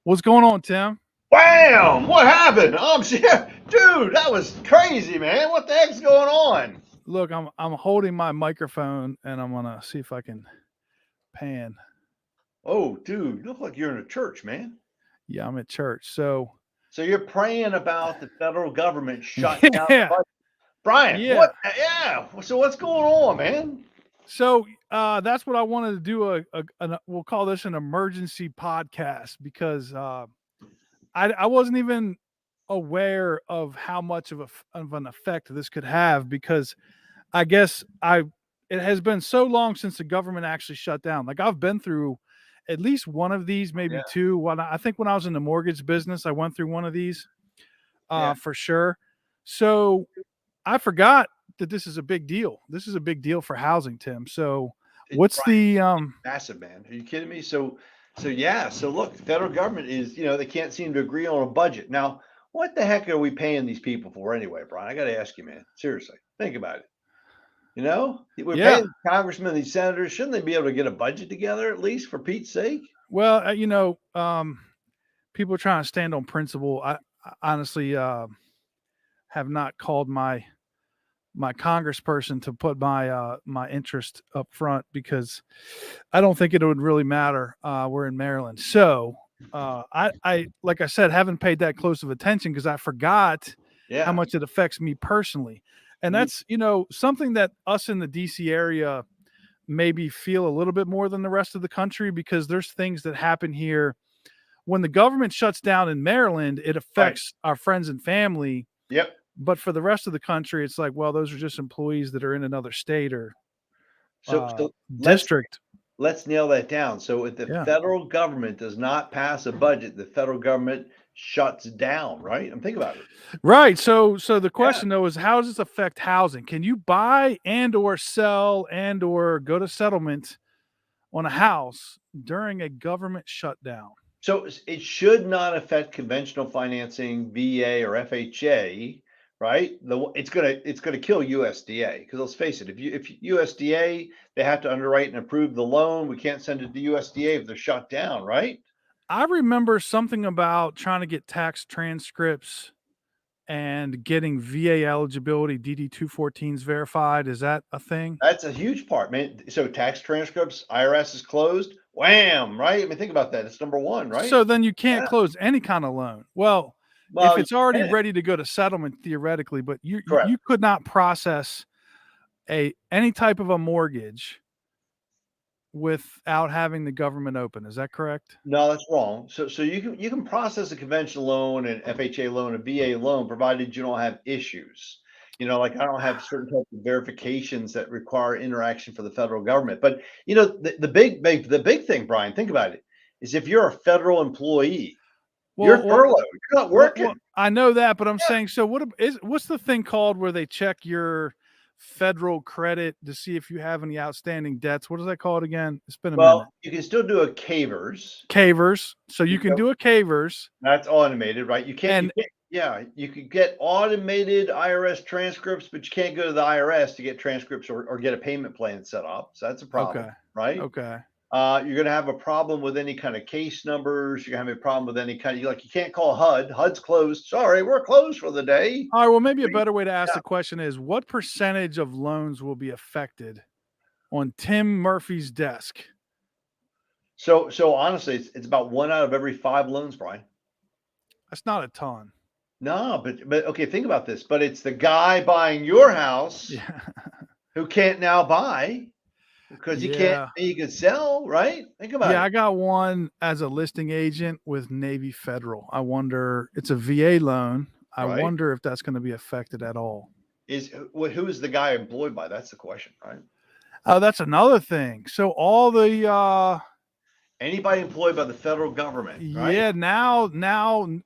What's going on, Tim? Wham! What happened? Dude, that was crazy, man. What the heck's going on? Look, I'm holding my microphone and I'm gonna see if I can pan. Oh, dude, you look like you're in a church, man. Yeah, I'm at church. So So you're praying about the federal government shutting down the yeah, budget. Brian, yeah. what? Yeah. So what's going on, man? So that's what I wanted to do. We'll call this an emergency podcast because I wasn't even aware of how much of an effect this could have because I guess it has been so long since the government actually shut down. Like I've been through at least one of these, maybe Yeah, two. I think when I was in the mortgage business, I went through one of these yeah. for sure. So I forgot that this is a big deal. This is a big deal for housing, Tim. So what's Brian, the massive, man. Are you kidding me? So yeah. So look, the federal government is, they can't seem to agree on a budget. Now, what the heck are we paying these people for anyway, Brian? I got to ask you, man. Seriously, think about it. We're yeah? paying congressmen, these senators. Shouldn't they be able to get a budget together at least for Pete's sake? Well, people are trying to stand on principle. I honestly have not called my congressperson to put my interest up front because I don't think it would really matter. We're in Maryland, so I like I said haven't paid that close of attention because I forgot how Yeah. much it affects me personally, and You, that's something that us in the DC area maybe feel a little bit more than the rest of the country because there's things that happen here when the government shuts down in Maryland. It right. affects our friends and family, Yep. but for the rest of the country, it's like, well, those are just employees that are in another state or So uh, so let's district. let's nail that down. So if the Yeah. federal government does not pass a budget, the federal government shuts down, right? I'm thinking about it. Right. So the Yeah. question though is how does this affect housing? Can you buy and or sell and or go to settlement on a house during a government shutdown? So it should not affect conventional financing, VA or FHA, right? It's gonna kill USDA because let's face it, if USDA they have to underwrite and approve the loan, we can't send it to USDA if they're shut down, right? I remember something about trying to get tax transcripts and getting VA eligibility DD 214s verified. Is that a thing? That's a huge part, man. So tax transcripts, IRS is closed, wham, right? I mean, think about that. It's number one, right? So then you can't Yeah. close any kind of loan. Well, if Well, you it's already can, ready to go to settlement theoretically, but you correct. could not process a any type of a mortgage without having the government open. Is that correct? No, that's wrong. So you can process a conventional loan, an FHA loan, a VA loan, provided you don't have issues. Like I don't have certain types of verifications that require interaction for the federal government. But the big thing, Brian, think about it, is if you're a federal employee, you're Well, well, furloughed, you're not well, working. I know that, but I'm saying, so what's the thing called where they check your federal credit to see if you have any outstanding debts? What is that called again? It's been a Well, minute. you can still do a cavers. Cavers. So you You can know, do a cavers, that's automated, right? You and can't, yeah, you could get automated IRS transcripts, but you can't go to the IRS to get transcripts or get a payment plan set up. So that's a problem, okay, right? okay. You're going to have a problem with any kind of case numbers. You're going to have a problem with any kind of, like, you can't call HUD. HUD's closed. Sorry, we're closed for the day. All right. Well, maybe a better way to ask Yeah. the question is, what percentage of loans will be affected on Tim Murphy's desk? So honestly, it's about one out of every five loans, Brian. That's not a ton. No, but okay, think about this. But it's the guy buying your house Yeah. who can't now buy because Yeah. he can sell, right? Think about Yeah, it. I got one as a listing agent with Navy Federal. I wonder, it's a VA loan. I Right? wonder if that's going to be affected at all. Who is the guy employed by? That's the question, right? Oh, that's another thing. So all the Anybody employed by the federal government, right? yeah, now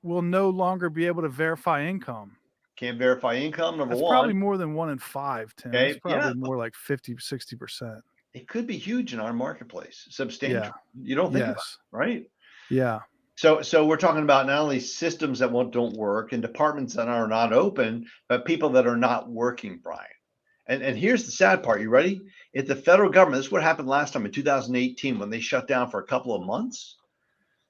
we'll no longer be able to verify income. Can't verify income, number That's one. probably more than 1 in 5, Tim. That's Okay, yeah, probably more like 50, 60%. it could be huge in our marketplace, Yeah. substantial. You don't think about Yes. it, right? Yeah. So we're talking about not only systems that don't work and departments that are not open, but people that are not working, Brian. And here's the sad part. You ready? If the federal government, this is what happened last time in 2018 when they shut down for a couple of months.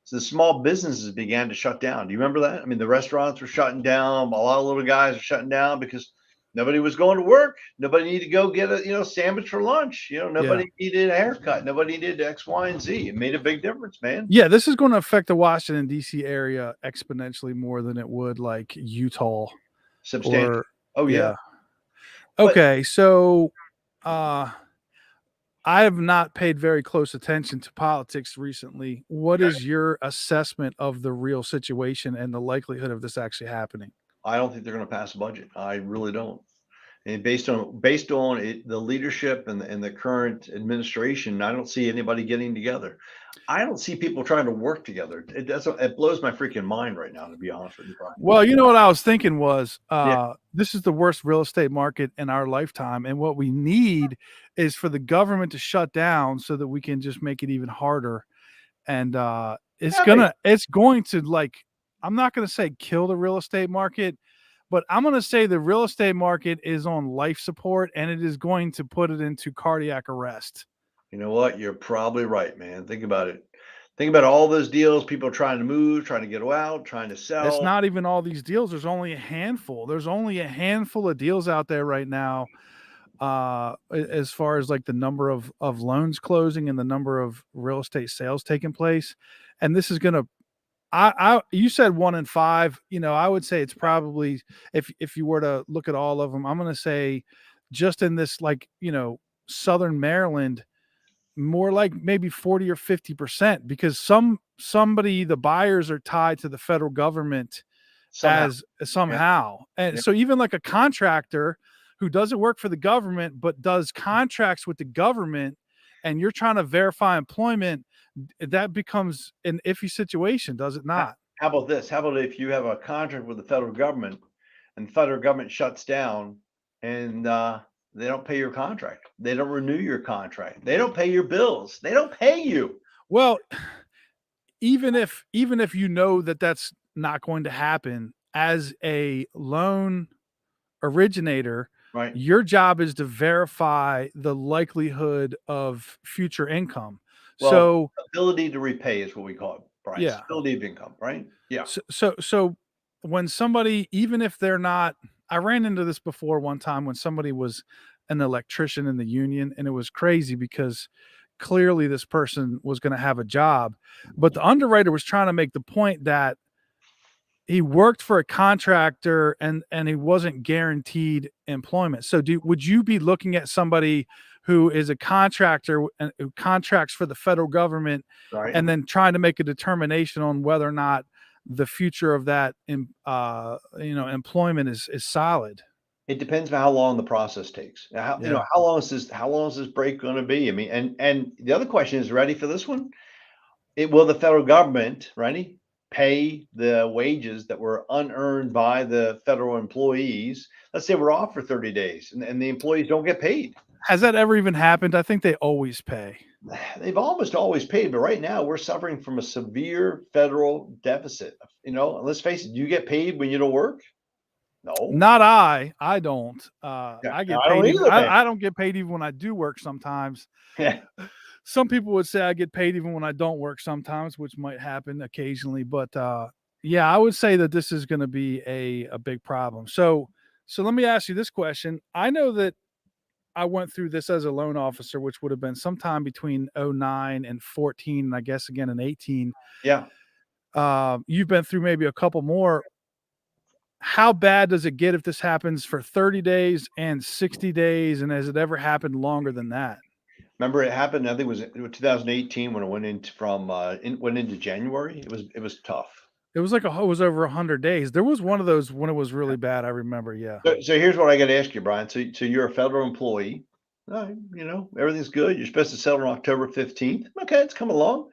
So the small businesses began to shut down. Do you remember that? I mean, the restaurants were shutting down. A lot of little guys were shutting down because nobody was going to work. Nobody needed to go get a sandwich for lunch. Yeah. Nobody needed a haircut. Nobody needed X, Y, and Z. It made a big difference, man. Yeah, this is going to affect the Washington D.C. area exponentially more than it would like Utah Substantial. or Oh yeah. yeah. But Okay, so uh I have not paid very close attention to politics recently. What okay, is your assessment of the real situation and the likelihood of this actually happening? I don't think they're going to pass a budget. I really don't. And based on the leadership and the current administration, I don't see anybody getting together. I don't see people trying to work together. It blows my freaking mind right now, to be honest with you, Brian. Well, you know what I was thinking was, Yeah, this is the worst real estate market in our lifetime, and what we need is for the government to shut down so that we can just make it even harder. And yeah, maybe. it's going to like I'm not going to say kill the real estate market, but I'm going to say the real estate market is on life support, and it is going to put it into cardiac arrest. You know what? You're probably right, man. Think about it. Think about all those deals, people trying to move, trying to get out, trying to It's sell. not even all these deals. There's only a handful. There's only a handful of deals out there right now. As far as like the number of loans closing and the number of real estate sales taking place, and this is going to I you said 1 in 5, I would say it's probably if you were to look at all of them, I'm gonna say just in this like, Southern Maryland, more like maybe 40 or 50% because somebody the buyers are tied to the federal government Somehow. as Yeah, somehow. And yeah. so even like a contractor who doesn't work for the government but does contracts with the government and you're trying to verify employment, that becomes an iffy situation, does it How, not? how about this? How about if you have a contract with the federal government and the federal government shuts down and they don't pay your contract? They don't renew your contract. They don't pay your bills. They don't pay you, Well, even if you know that that's not going to happen as a loan originator, right? your job is to verify the likelihood of future income. Well, So, ability to repay is what we call it, Brian. yeah. Stability of income, right? Yeah. So when somebody, even if they're not, I ran into this before one time when somebody was an electrician in the union, and it was crazy because clearly this person was going to have a job, but the underwriter was trying to make the point that he worked for a contractor and he wasn't guaranteed employment. So would you be looking at somebody who is a contractor and who contracts for the federal government Right. and then trying to make a determination on whether or not the future of that employment is solid? It depends on how long the process takes. Now, Yeah. how long is this break going to be? I mean, and the other question is, ready for this one? It will the federal government, ready, pay the wages that were unearned by the federal employees? Let's say we're off for 30 days and the employees don't get paid. Has that ever even happened? I think they always pay. They've almost always paid, but right now we're suffering from a severe federal deficit. And let's face it, you get paid when you don't work? No. Not I don't. Yeah, I get I don't paid even either, man. I don't get paid even when I do work sometimes. Yeah. Some people would say I get paid even when I don't work sometimes, which might happen occasionally, but, yeah, I would say that this is gonna be a big problem. So let me ask you this question. I know that I went through this as a loan officer, which would have been sometime between '09 and '14, and I guess again in '18. Yeah. You've been through maybe a couple more. How bad does it get if this happens for 30 days and 60 days, and has it ever happened longer than that? Remember it happened, I think it was 2018 when it went into January. It was tough. It was like it was over 100 days. There was one of those when it was really bad, I remember, yeah. So here's what I got to ask you, Brian. So you're a federal employee. All right, everything's good. You're supposed to settle on October 15th. Okay, it's coming along.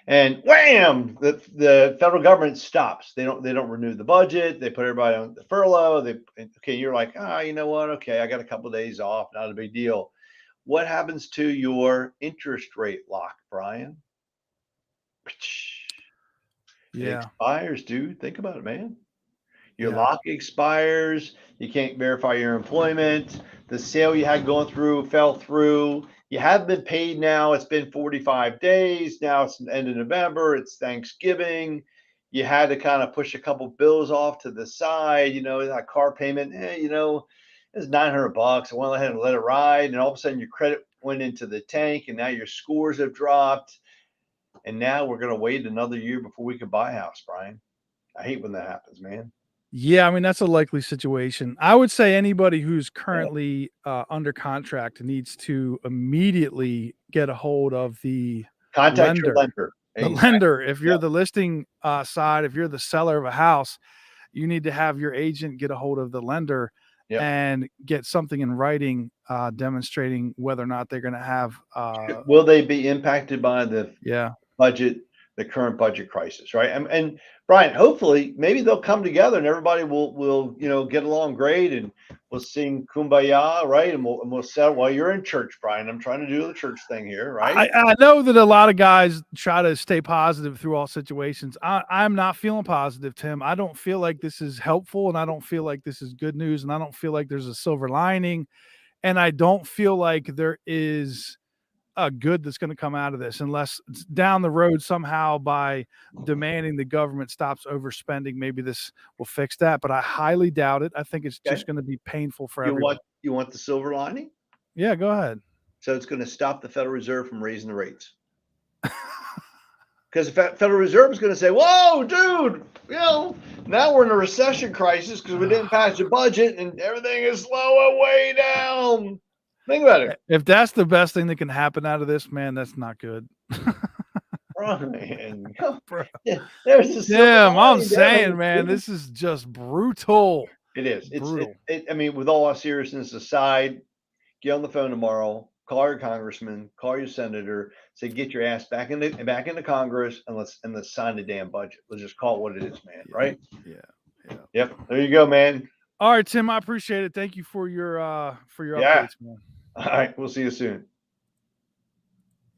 And wham, the federal government stops. They don't renew the budget. They put everybody on the furlough. Okay, you're like, you know what? Okay, I got a couple of days off. Not a big deal. What happens to your interest rate lock, Brian? It Yeah. expires, dude. Think about it, man. Your Yeah. lock expires. You can't verify your employment. The sale you had going through fell through. You have been paid now. It's been 45 days. Now it's the end of November. It's Thanksgiving. You had to kind of push a couple bills off to the side. That car payment, it's $900. I went ahead and let it ride. And all of a sudden your credit went into the tank and now your scores have dropped. And now we're going to wait another year before we can buy a house, Brian. I hate when that happens, man. Yeah, I mean, that's a likely situation. I would say anybody who's currently under contract needs to immediately get a hold of the Contact your lender. lender. The Exactly. lender, if you're Yep. the listing side, if you're the seller of a house, you need to have your agent get a hold of the lender Yep. and get something in writing demonstrating whether or not they're going to have. Will they be impacted by the Yeah. budget, the current budget crisis, right? And Brian, hopefully, maybe they'll come together and everybody will get along great, and we'll sing "Kumbaya," right? And we'll settle. While you're in church, Brian, I'm trying to do the church thing here, right? I know that a lot of guys try to stay positive through all situations. I'm not feeling positive, Tim. I don't feel like this is helpful, and I don't feel like this is good news, and I don't feel like there's a silver lining, and I don't feel like there is a good that's going to come out of this unless it's down the road somehow by demanding the government stops overspending. Maybe this will fix that, but I highly doubt it. I think it's Okay. just going to be painful for You everyone. want the silver lining? Yeah, go ahead. So it's going to stop the Federal Reserve from raising the rates. Because the Federal Reserve is going to say, "Whoa, dude, now we're in a recession crisis because we didn't pass the budget and everything is slowing way down." Think about it. If that's the best thing that can happen out of this, man, that's not good. Brian, Bro. yeah, there's a silver Damn, I'm lining there, saying, man, this is just brutal. It is. Brutal. I mean, with all our seriousness aside, get on the phone tomorrow, call your congressman, call your senator, say get your ass back into Congress, and let's sign the damn budget. Let's just call it what it is, man. Right? Yeah. Yep. There you go, man. All right, Tim, I appreciate it. Thank you for your Yeah. updates, man. All right. We'll see you soon.